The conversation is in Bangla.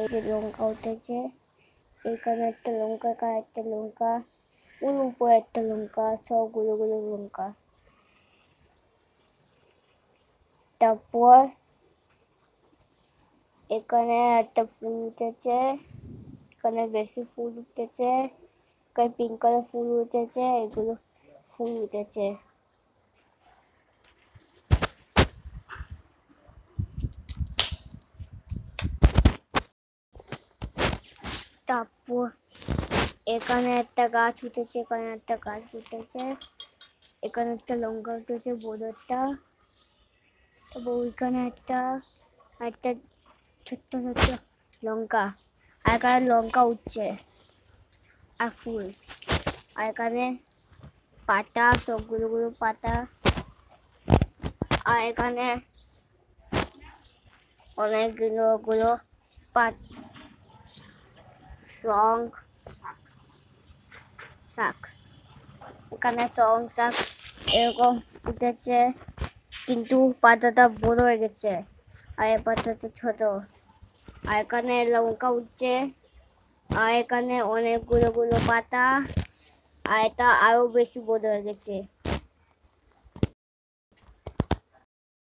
এই যে লঙ্কা উঠেছে, এখানে একটা লঙ্কা, এখানে একটা লঙ্কা, ওর উপরে একটা লঙ্কা, সবগুলো লঙ্কা। তারপর এখানে একটা ফুল উঠেছে, এখানে বেশি ফুল উঠেছে, এখানে পিঙ্ক কালার ফুল উঠেছে, এগুলো ফুল উঠেছে। তারপর এখানে একটা গাছ উঠেছে, এখানে একটা গাছ উঠেছে, এখানে একটা লঙ্কা উঠেছে বড় একটা, তারপর ওইখানে একটা একটা ছোট্ট ছোট্ট লঙ্কা, আর এখানে লঙ্কা উঠছে আর ফুল, আর এখানে পাতা, সবগুলো পাতা, আর এখানে অনেকগুলো পাত শাক, এখানে শাক এরকম উঠেছে, কিন্তু পাতাটা বড় হয়ে গেছে আর এই পাতাটা ছোট। আর এখানে লঙ্কা উঠছে, আর এখানে অনেকগুলো পাতা, আর এটা আরো বেশি বড় হয়ে গেছে।